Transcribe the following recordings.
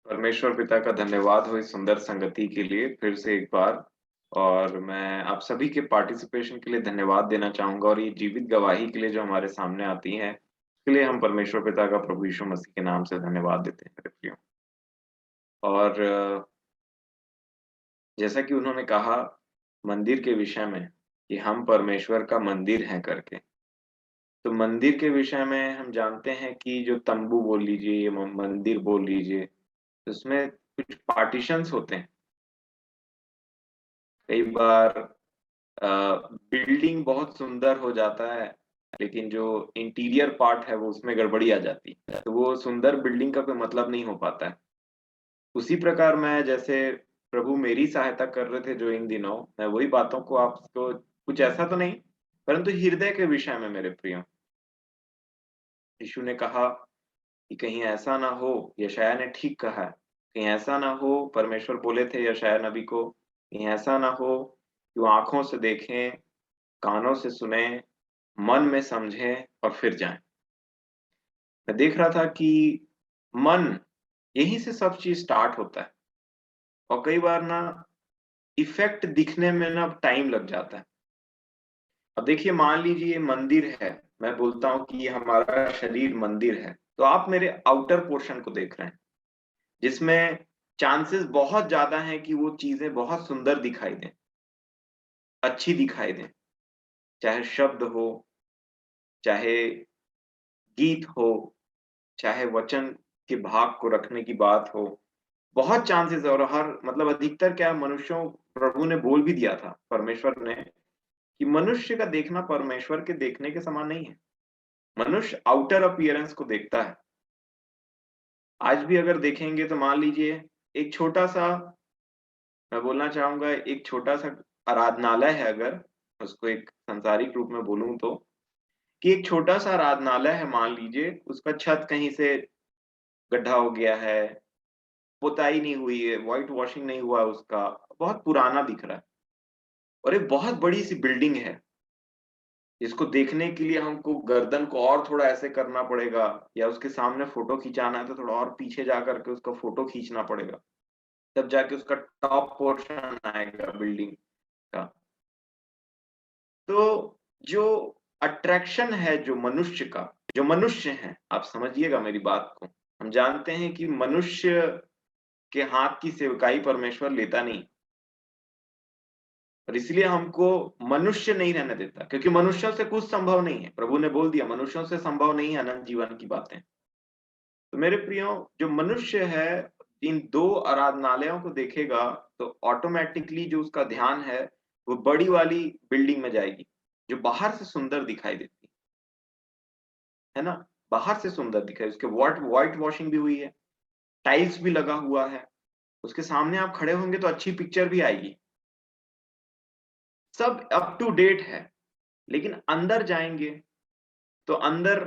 परमेश्वर पिता का धन्यवाद हो इस सुंदर संगति के लिए फिर से एक बार। और मैं आप सभी के पार्टिसिपेशन के लिए धन्यवाद देना चाहूंगा और ये जीवित गवाही के लिए जो हमारे सामने आती है इसके लिए हम परमेश्वर पिता का प्रभु यीशु मसीह के नाम से धन्यवाद देते हैं मेरे प्रियो। और जैसा कि उन्होंने कहा मंदिर के विषय में कि हम परमेश्वर का मंदिर हैं करके, तो मंदिर के विषय में हम जानते हैं कि जो तंबू बोल लीजिए या मंदिर बोल लीजिए, उसमें कुछ पार्टीशंस होते हैं। कई बार बिल्डिंग बहुत सुंदर हो जाता है, लेकिन जो इंटीरियर पार्ट है वो उसमें गड़बड़ी आ जाती है, तो वो सुंदर बिल्डिंग का कोई मतलब नहीं हो पाता है। उसी प्रकार मैं जैसे प्रभु मेरी सहायता कर रहे थे जो इन दिनों, मैं वही बातों को आपको कुछ ऐसा तो नहीं, परंतु हृदय के विषय में मेरे प्रियो, यीशु ने कहा कि कहीं ऐसा ना हो, यशायाह ने ठीक कहा है, कहीं ऐसा ना हो, परमेश्वर बोले थे यशायाह नबी को, कहीं ऐसा ना हो कि वो आँखों से देखें, कानों से सुनें, मन में समझें और फिर जाएँ। मैं देख रहा था कि मन, यहीं से सब चीज़ स्टार्ट होता है और कई बार ना इफ़ेक्ट दिखने में ना टाइम लग जाता है। अब देखिए मान लीजिए मंदिर है, मैं बोलता हूँ कि ये हमारा शरीर मंदिर है, तो आप मेरे आउटर पोर्शन को देख रहे हैं, जिसमें चांसेस बहुत ज़्यादा हैं कि वो चीज़ें बहुत सुंदर दिखाई दें, अच्छी दिखाई दें, चाहे शब्द हो, चाहे गीत हो, चाहे वचन के भाग को रखने की बात हो, बहुत चांसेस है और हर मतलब अधिकतर क्या है, मनुष्यों, प्रभु ने बोल भी दिया था, परमेश्वर ने, कि मनुष्य का देखना परमेश्वर के देखने के समान नहीं है। मनुष्य आउटर अपीयरेंस को देखता है। आज भी अगर देखेंगे तो मान लीजिए एक छोटा-सा, मैं बोलना चाहूँगा एक छोटा-सा आराधनालय है, अगर उसको एक सांसारिक रूप में बोलूँ तो, कि एक छोटा-सा आराधनालय है मान लीजिए, उसका छत कहीं से गड्ढा हो गया है, पुताई नहीं हुई है, व्हाइट वॉशिंग नहीं हुआ उसका, बहुत पुराना दिख रहा है और एक बहुत बड़ी-सी बिल्डिंग है, जिसको देखने के लिए हमको गर्दन को और थोड़ा ऐसे करना पड़ेगा या उसके सामने फ़ोटो खिंचाना है तो थोड़ा और पीछे जा कर के उसका फ़ोटो खींचना पड़ेगा, तब जाके उसका टॉप पोर्शन आएगा बिल्डिंग का। तो जो अट्रैक्शन है जो मनुष्य का, जो मनुष्य हैं, आप समझिएगा मेरी बात को। हम जानते हैं कि मनुष्य के हाथ की सेवकाई परमेश्वर लेता नहीं और इसलिए हमको मनुष्य नहीं रहने देता क्योंकि मनुष्यों से कुछ संभव नहीं है। प्रभु ने बोल दिया मनुष्यों से संभव नहीं है अनंत जीवन की बातें। तो मेरे प्रियो, जो मनुष्य है इन 2 आराधनालयों को देखेगा तो ऑटोमैटिकली जो उसका ध्यान है वो बड़ी वाली बिल्डिंग में जाएगी, जो बाहर से सुंदर दिखाई देती है ना? बाहर से सुंदर दिखाई, उसके व्हाइट वॉशिंग भी हुई है, टाइल्स भी लगा हुआ है, उसके सामने आप खड़े होंगे तो अच्छी पिक्चर भी आएगी। सब अप टू डेट है, लेकिन अंदर जाएँगे तो अंदर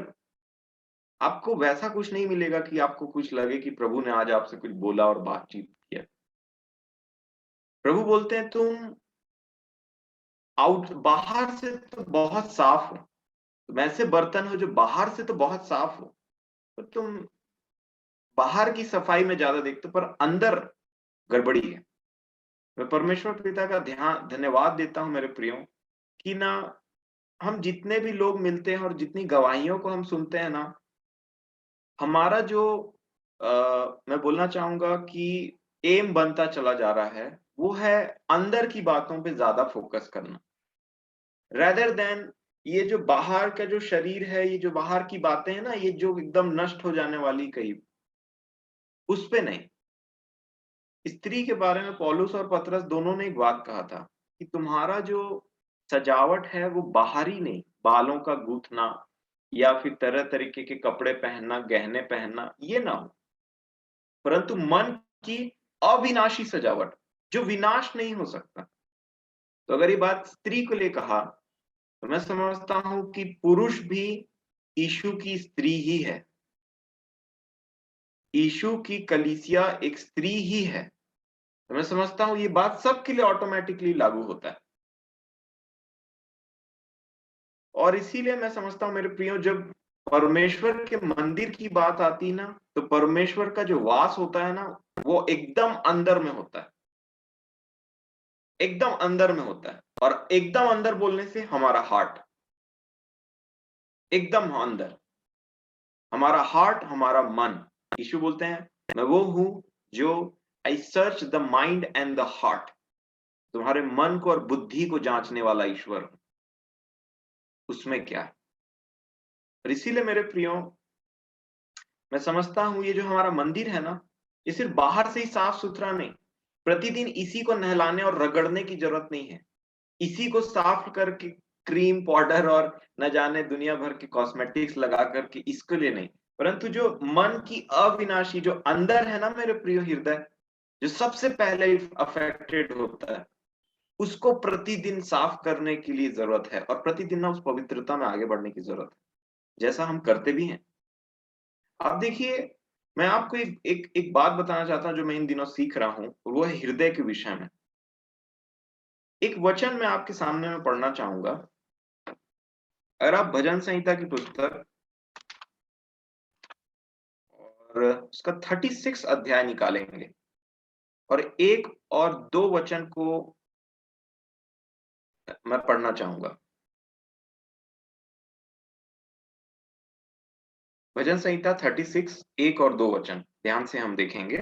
आपको वैसा कुछ नहीं मिलेगा कि आपको कुछ लगे कि प्रभु ने आज आपसे कुछ बोला और बातचीत किया। प्रभु बोलते हैं तुम बाहर से तो बहुत साफ हो, तुम ऐसे बर्तन हो जो बाहर से तो बहुत साफ हो, तो तुम बाहर की सफाई में ज़्यादा देखते हो पर अंदर गड़बड़ी है। मैं परमेश्वर पिता का धन्यवाद देता हूँ मेरे प्रियो कि ना हम जितने भी लोग मिलते हैं और जितनी गवाहियों को हम सुनते हैं ना, हमारा जो मैं बोलना चाहूँगा कि एम बनता चला जा रहा है, वो है अंदर की बातों पे ज़्यादा फ़ोकस करना, रेदर देन ये जो बाहर का जो शरीर है, ये जो बाहर की बातें हैं ना, ये जो एकदम नष्ट हो जाने वाली कहीं, उस पे नहीं। स्त्री के बारे में पौलुस और पतरस दोनों ने एक बात कहा था कि तुम्हारा जो सजावट है वो बाहरी नहीं, बालों का गूँथना या फिर तरह तरीके के कपड़े पहनना, गहने पहनना, ये ना हो। परंतु मन की अविनाशी सजावट, जो विनाश नहीं हो सकता। तो अगर ये बात स्त्री को लिए कहा, तो मैं समझता हूँ कि पुरुष भी यीशु की स्त्री ही है। यीशु की कलीसिया एक स्त्री ही है। तो मैं समझता हूँ ये बात सबके लिए ऑटोमैटिकली लागू होता है। और इसीलिए मैं समझता हूँ मेरे प्रियो, जब परमेश्वर के मंदिर की बात आती ना, तो परमेश्वर का जो वास होता है ना, वो एकदम अंदर में होता है, एकदम अंदर में होता है। और एकदम अंदर बोलने से हमारा हार्ट, एकदम अंदर, हमारा हार्ट, हमारा मन। यीशु बोलते हैं, मैं वो हूं जो I search the mind and the heart, तुम्हारे मन को और बुद्धि को जांचने वाला ईश्वर हूं, उसमें क्या है। और इसीलिए मेरे प्रियो, मैं समझता हूं ये जो हमारा मंदिर है ना, ये सिर्फ बाहर से ही साफ सुथरा नहीं, प्रतिदिन इसी को नहलाने और रगड़ने की जरूरत नहीं है। इसी को साफ करके क्रीम पाउडर और न जाने दुनिया भर के कॉस्मेटिक्स लगा करके इसके लिए नहीं, परंतु जो मन की अविनाशी जो अंदर है ना मेरे प्रिय हृदय, जो सबसे पहले अफेक्टेड होता है, उसको प्रतिदिन साफ करने की लिए जरूरत है, और प्रतिदिन ना उस पवित्रता में आगे बढ़ने की जरूरत है, जैसा हम करते भी हैं। आप देखिए, मैं आपको एक बात बताना चाहता हूं जो मैं इन दिनों सीख रहा हूं, और वो है हृदय के विषय में। एक वचन मैं आपके सामने में पढ़ना चाहूंगा। अगर आप भजन संहिता की पुस्तक और उसका 36 अध्याय निकालेंगे और एक और दो वचन को मैं पढ़ना चाहूंगा। भजन संहिता 36 एक और दो वचन ध्यान से हम देखेंगे।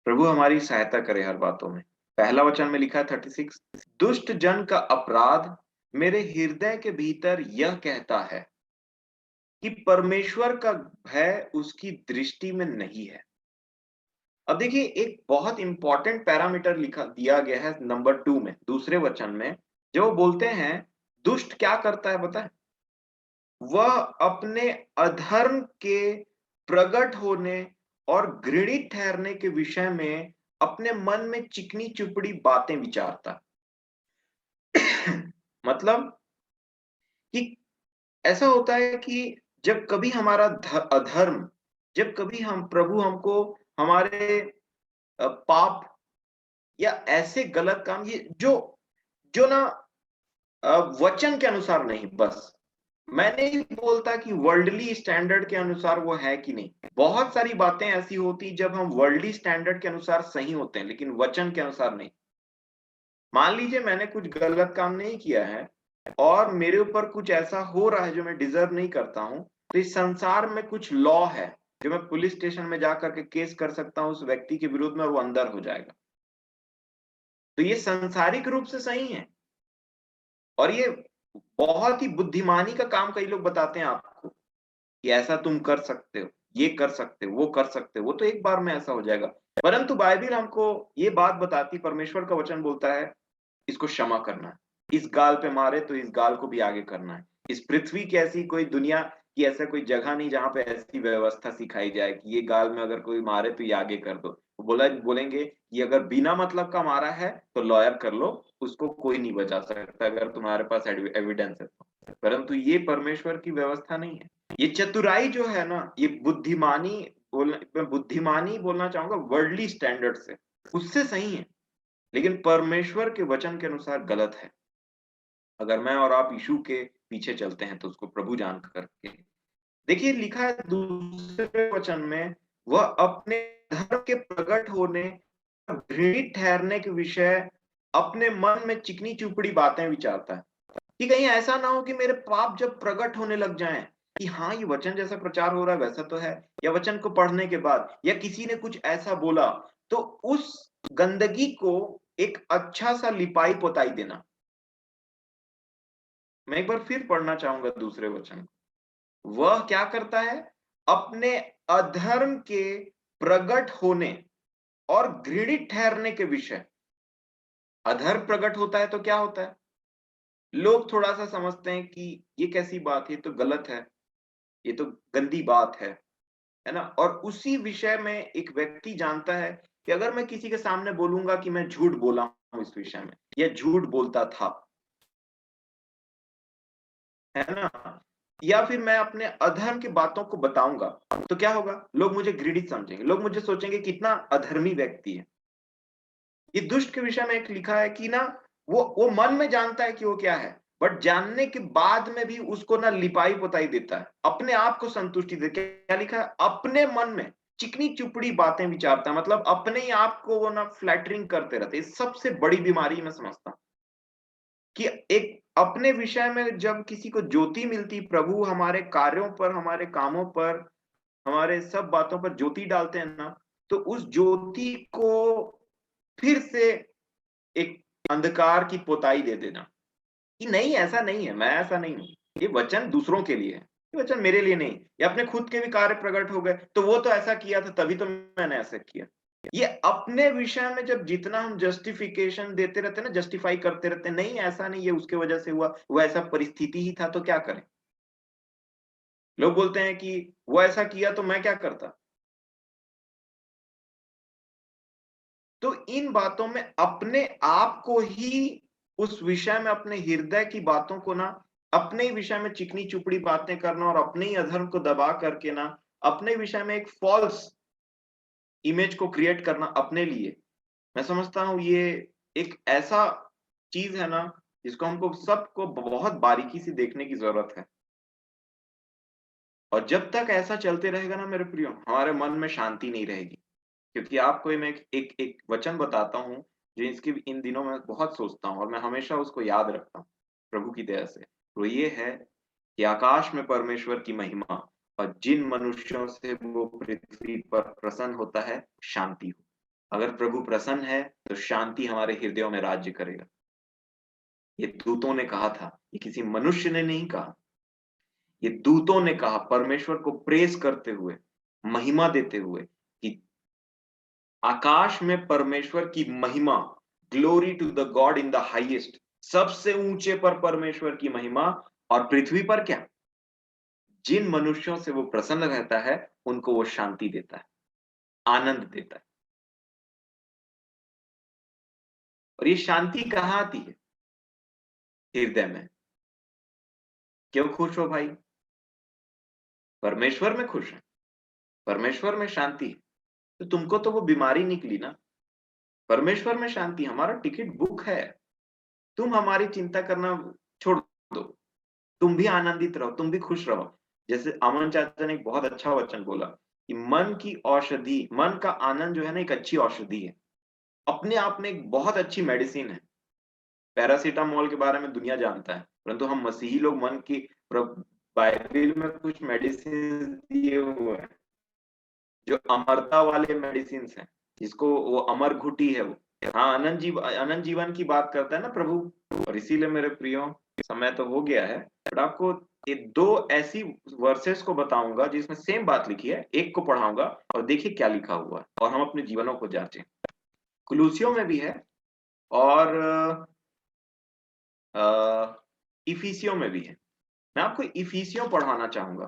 प्रभु हमारी सहायता करे हर बातों में। पहला वचन में लिखा है 36, दुष्ट जन का अपराध मेरे हृदय के भीतर यह कहता है कि परमेश्वर का भय उसकी दृष्टि में नहीं है। अब देखिए, एक बहुत इंपॉर्टेंट पैरामीटर लिखा दिया गया है नंबर 2 में, दूसरे वचन में, जो वो बोलते हैं दुष्ट क्या करता है पता है? वह अपने अधर्म के प्रकट होने और घृणित ठहरने के विषय में अपने मन में चिकनी चुपड़ी बातें विचारता। मतलब कि ऐसा होता है कि जब कभी हमारा अधर्म, जब कभी हम प्रभु हमको हमारे पाप या ऐसे गलत काम, ये जो जो ना वचन के अनुसार नहीं, बस मैं नहीं बोलता कि वर्ल्डली स्टैंडर्ड के अनुसार वो है कि नहीं। बहुत सारी बातें ऐसी होती जब हम वर्ल्डली स्टैंडर्ड के अनुसार सही होते हैं, लेकिन वचन के अनुसार नहीं। मान लीजिए मैंने कुछ गलत काम नहीं किया है और मेरे ऊपर कुछ ऐसा हो रहा है जो मैं डिजर्व नहीं करता हूं, तो इस संसार में कुछ लॉ है जो मैं पुलिस स्टेशन में जाकर के केस कर सकता हूं उस व्यक्ति के विरुद्ध में, और वो अंदर हो जाएगा। तो ये सांसारिक रूप से सही है, और ये बहुत ही बुद्धिमानी का काम कई लोग बताते हैं आपको कि ऐसा तुम कर सकते हो, ये कर सकते हो, वो कर सकते हो, वो तो एक बार में ऐसा हो जाएगा। परंतु बाइबिल हमको ये बात बताती, परमेश्वर का वचन बोलता है इसको क्षमा करना है, इस गाल पे मारे तो इस गाल को भी आगे करना है। इस पृथ्वी की ऐसी कोई दुनिया की ऐसा कोई जगह नहीं जहां पे ऐसी व्यवस्था सिखाई जाए कि ये गाल में अगर कोई मारे तो ये आगे कर दो। वो बोलेंगे ये अगर बिना मतलब का मारा है तो लॉयर कर लो, उसको कोई नहीं बचा सकता अगर तुम्हारे पास एविडेंस है तो। परंतु ये परमेश्वर की व्यवस्था नहीं है। ये चतुराई जो है ना, ये बुद्धिमानी मैं बुद्धिमानी बोलना चाहूंगा वर्ल्डली स्टैंडर्ड से, उससे सही है, लेकिन परमेश्वर के वचन के अनुसार गलत है। अगर मैं और आप यीशु के पीछे चलते हैं तो उसको प्रभु जान करके देखिए, लिखा है दूसरे वचन में, वह अपने धर्म के प्रकट होने और घृणित ठहरने के विषय अपने मन में चिकनी चुपड़ी बातें विचारता है। कि कहीं ऐसा ना हो कि मेरे पाप जब प्रकट होने लग जाएं कि हाँ ये वचन जैसा प्रचार हो रहा है वैसा तो है, या वचन को पढ़ने के बाद या किसी ने कुछ ऐसा बोला, तो उस गंदगी को एक अच्छा सा लिपाई पोताई देना। मैं एक बार फिर पढ़ना चाहूंगा दूसरे वचन। वह क्या करता है? अपने अधर्म के प्रकट होने और घृणित ठहरने के विषय। अधर्म प्रकट होता है तो क्या होता है? लोग थोड़ा सा समझते हैं कि ये कैसी बात है, ये तो गलत है, ये तो गंदी बात है ना। और उसी विषय में एक व्यक्ति जानता है कि अगर मैं किसी के सामने बोलूंगा कि मैं झूठ बोला हूं इस विषय में, या झूठ बोलता था, है ना, या फिर मैं अपने अधर्म की बातों को बताऊंगा, तो क्या होगा? लोग मुझे घृणित समझेंगे, लोग मुझे सोचेंगे कितना अधर्मी व्यक्ति है। ये दुष्ट के विषय में एक लिखा है कि ना, वो मन में जानता है कि वो क्या है, बट जानने के बाद में भी उसको ना लिपाई पोताई देता है, अपने आप को संतुष्टि दे। क्या लिखा है? अपने मन में चिकनी चुपड़ी बातें विचारता है, मतलब अपने ही आप को वो ना फ्लैटरिंग करते रहते हैं। सबसे बड़ी बीमारी मैं समझता हूँ कि एक अपने विषय में जब किसी को ज्योति मिलती, प्रभु हमारे कार्यों पर, हमारे कामों पर, हमारे सब बातों पर ज्योति डालते हैं ना, तो उस ज्योति को फिर से एक अंधकार की पोताई दे देना कि नहीं, ऐसा नहीं है, मैं ऐसा नहीं हूं, ये वचन दूसरों के लिए है, ये वचन मेरे लिए नहीं। ये अपने खुद के भी कार्य प्रकट हो गए, तो वो तो ऐसा किया था तभी तो मैंने ऐसा किया। ये अपने विषय में जब जितना हम जस्टिफिकेशन देते रहते हैं ना, जस्टिफाई करते रहते हैं, नहीं ऐसा नहीं, ये उसके वजह से हुआ, वो ऐसा परिस्थिति ही था, तो क्या करें। लोग बोलते हैं कि वो ऐसा किया तो मैं क्या करता। तो इन बातों में अपने आप को ही, उस विषय में अपने हृदय की बातों को ना, अपने ही विषय में चिकनी चुपड़ी बातें करना और अपने ही अधर्म को दबा करके ना, अपने विषय में एक फॉल्स इमेज को क्रिएट करना अपने लिए, मैं समझता हूँ ये एक ऐसा चीज है ना, जिसको हमको सबको बहुत बारीकी से देखने की जरूरत है। और जब तक ऐसा चलते रहेगा ना मेरे प्रियो, हमारे मन में शांति नहीं रहेगी। क्योंकि आपको मैं एक वचन बताता हूँ, जो इसके इन दिनों में बहुत सोचता हूँ और मैं हमेशा उसको याद रखता हूँ प्रभु की दया से। तो ये है कि आकाश में परमेश्वर की महिमा, और जिन मनुष्यों से वो पृथ्वी पर प्रसन्न होता है, शांति हो। अगर प्रभु प्रसन्न है तो शांति हमारे हृदयों में राज्य करेगा। ये दूतों ने कहा था, ये किसी मनुष्य ने नहीं कहा, ये दूतों ने कहा, परमेश्वर को प्रेस करते हुए, महिमा देते हुए कि आकाश में परमेश्वर की महिमा, glory to the God in the highest, सबसे ऊंचे पर परमेश्वर की महिमा, और पृथ्वी पर क्या, जिन मनुष्यों से वो प्रसन्न रहता है उनको वो शांति देता है, आनंद देता है। और ये शांति कहाँ आती है? हृदय में। क्यों खुश हो भाई? परमेश्वर में खुश है, परमेश्वर में शांति है। तो तुमको तो वो बीमारी निकली ना, परमेश्वर में शांति हमारा टिकट बुक है। तुम हमारी चिंता करना छोड़ दो, तुम भी आनंदित रहो, तुम भी खुश रहो। जैसे अमन चाचा ने एक बहुत अच्छा वचन बोला कि मन की औषधि, मन का आनंद जो है ना, एक अच्छी औषधि है, अपने आप में एक बहुत अच्छी मेडिसिन है। पैरासीटामोल के बारे में दुनिया जानता है, परंतु हम मसीही लोग मन की, बाइबल में कुछ मेडिसिन दिए हुए हैं जो अमरता वाले मेडिसिन हैं, जिसको वो अमर घुटी है वो। हाँ, अनंत जीवन की बात करता है ना प्रभु। और इसीलिए मेरे प्रियो, समय तो हो गया है, बट आपको ये दो ऐसी वर्सेस को बताऊंगा जिसमें सेम बात लिखी है, एक को पढ़ाऊंगा और देखिए क्या लिखा हुआ है, और हम अपने जीवनों को जांचें। कुलूसियों में भी है और इफिसियों में भी है। मैं आपको इफिसियों पढ़ाना चाहूंगा,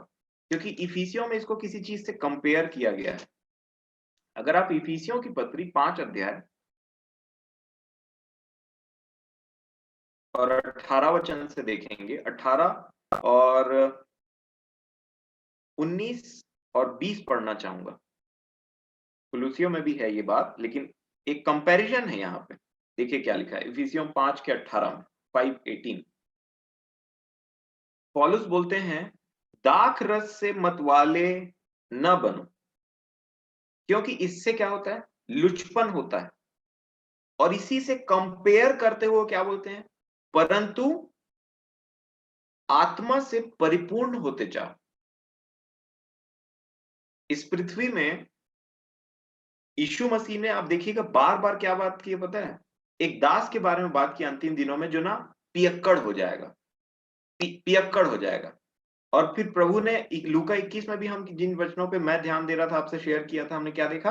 क्योंकि इफिसियों में इसको किसी चीज से कंपेयर किया गया है। अगर आप इफिसियों की पत्री 5 अध्याय और 18 वचन से देखेंगे, 18 और 19 और 20 पढ़ना चाहूंगा। कुलूसियों में भी है ये बात, लेकिन एक कंपैरिजन है यहाँ पे। देखिए क्या लिखा है इफिसियों 5 के 18 में, 5:18। पौलुस बोलते हैं, दाख रस से मतवाले न बनो, क्योंकि इससे क्या होता है, लुचपन होता है। और इसी से कंपेयर करते हुए क्या बोलते हैं, परंतु आत्मा से परिपूर्ण होते जाओ। इस पृथ्वी में यीशु मसीह ने, आप देखिएगा, बार बार क्या बात की है पता है, एक दास के बारे में बात की अंतिम दिनों में, जो ना पियक्कड़ हो जाएगा, पियक्कड़ हो जाएगा। और फिर प्रभु ने लूका 21 में भी, हम जिन वचनों पे मैं ध्यान दे रहा था, आपसे शेयर किया था, हमने क्या देखा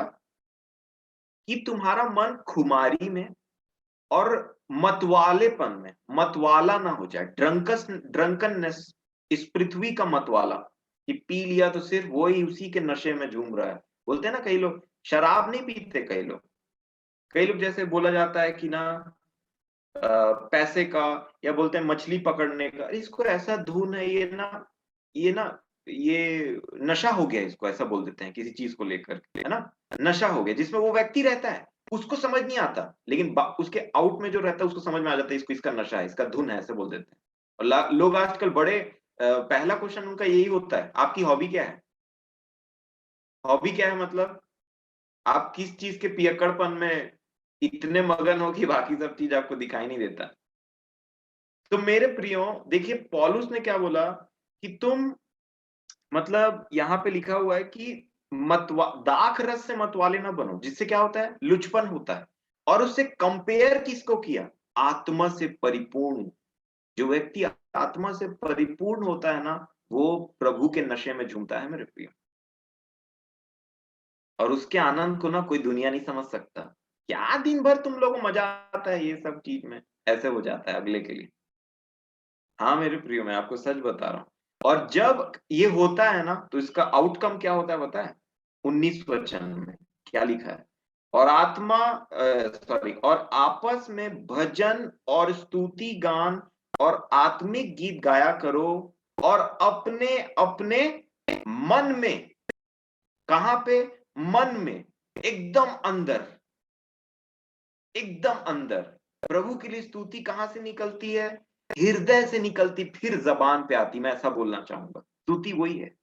कि तुम्हारा मन खुमारी में और मतवालेपन में, मतवाला ना हो जाए, ड्रंकननेस, इस पृथ्वी का मतवाला, कि पी लिया तो सिर्फ वही उसी के नशे में झूम रहा है। बोलते हैं ना कई लोग, शराब नहीं पीते कई लोग, कई लोग जैसे बोला जाता है कि ना पैसे का, या बोलते हैं मछली पकड़ने का, अरे इसको ऐसा धुन है, ये ना ये नशा हो गया, इसको ऐसा बोल देते हैं किसी चीज को लेकर के, है ना, नशा हो गया, जिसमें वो व्यक्ति रहता है उसको समझ नहीं आता, लेकिन उसके आउट में जो रहता है उसको समझ में आ जाता है, इसको इसका नशा है, इसका धुन है, ऐसे बोल देते हैं। और लोग आजकल बड़े पहला क्वेश्चन उनका यही होता है, आपकी हॉबी क्या है? हॉबी क्या है मतलब? आप किस चीज के पियक्कड़पन में इतने मगन हो कि बाकी सब चीज आपको दिखाई नहीं देता। तो मेरे प्रियो, देखिए पौलुस ने क्या बोला कि तुम, मतलब यहाँ पे लिखा हुआ है कि दाख रस से मतवाले ना बनो, जिससे क्या होता है, लुचपन होता है। और उससे कंपेयर किसको किया? आत्मा से परिपूर्ण। जो व्यक्ति आत्मा से परिपूर्ण होता है ना, वो प्रभु के नशे में झूमता है मेरे प्रियो। और उसके आनंद को ना कोई दुनिया नहीं समझ सकता। क्या दिन भर तुम लोगों को मजा आता है ये सब चीज में, ऐसे हो जाता है अगले के लिए। हाँ मेरे प्रियो, मैं आपको सच बता रहा हूँ। और जब ये होता है ना, तो इसका आउटकम क्या होता है पता है? 19 वचन में क्या लिखा है? और और आपस में भजन और स्तुति गान और आत्मिक गीत गाया करो, और अपने अपने मन में, कहां पे? मन में, एकदम अंदर, एकदम अंदर। प्रभु के लिए स्तुति कहां से निकलती है? हृदय से निकलती, फिर जबान पे आती। मैं ऐसा बोलना चाहूंगा, स्तुति वही है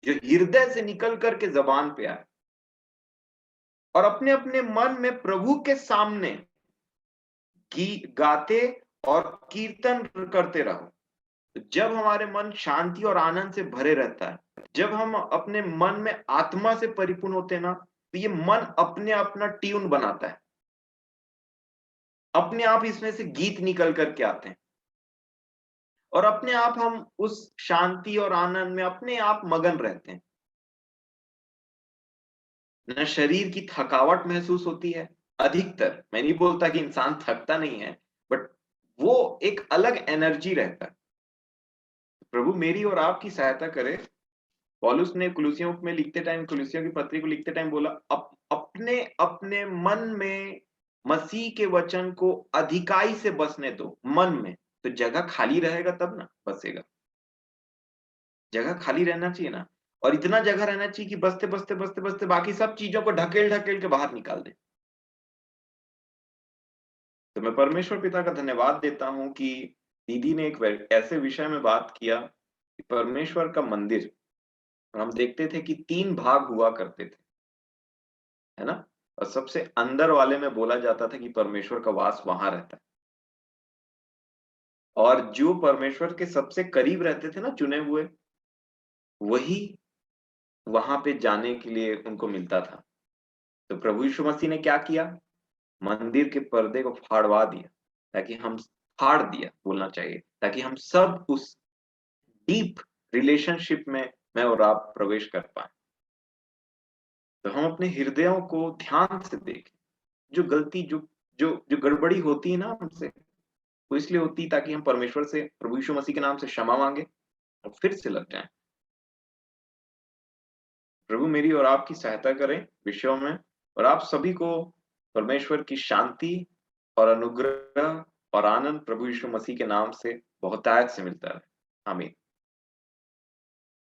जो हृदय से निकल करके जबान पे आए। और अपने अपने मन में प्रभु के सामने गाते और कीर्तन करते रहो। जब हमारे मन शांति और आनंद से भरे रहता है, जब हम अपने मन में आत्मा से परिपूर्ण होते हैं ना, तो ये मन अपने अपना ट्यून बनाता है, अपने आप इसमें से गीत निकल करके आते हैं, और अपने आप हम उस शांति और आनंद में अपने आप मगन रहते हैं। न शरीर की थकावट महसूस होती है। अधिकतर, मैं नहीं बोलता कि इंसान थकता नहीं है, बट वो एक अलग एनर्जी रहता है। प्रभु मेरी और आपकी सहायता करे। पौलुस ने कुलुसियों में लिखते टाइम, कुलुसियों की पत्री को लिखते टाइम बोला, अपने अपने मन में मसीह के वचन को अधिकाई से बसने दो। मन में तो जगह खाली रहेगा तब ना बसेगा। जगह खाली रहना चाहिए ना, और इतना जगह रहना चाहिए कि बसते बसते बसते बसते बाकी सब चीजों को ढकेल ढकेल के बाहर निकाल दे। तो मैं परमेश्वर पिता का धन्यवाद देता हूं कि दीदी ने एक ऐसे विषय में बात किया कि परमेश्वर का मंदिर। और हम देखते थे कि 3 भाग हुआ करते थे, है ना? और सबसे अंदर वाले में बोला जाता था कि परमेश्वर का वास वहां रहता है। और जो परमेश्वर के सबसे करीब रहते थे ना, चुने हुए, वही वहां पे जाने के लिए उनको मिलता था। तो प्रभु यीशु मसीह ने क्या किया? मंदिर के पर्दे को फाड़वा दिया, ताकि हम, फाड़ दिया बोलना चाहिए, ताकि हम सब उस डीप रिलेशनशिप में मैं और आप प्रवेश कर पाए। तो हम अपने हृदयों को ध्यान से देखें। जो गलती, जो जो जो गड़बड़ी होती है ना हमसे, वो इसलिए होती है ताकि हम परमेश्वर से, प्रभु यीशु मसीह के नाम से क्षमा मांगे और फिर से लग जाएं। प्रभु मेरी और आपकी सहायता करें विषयों में, और आप सभी को परमेश्वर की शांति और अनुग्रह और आनंद प्रभु यीशु मसीह के नाम से बहुतायत से मिलता है। आमीन।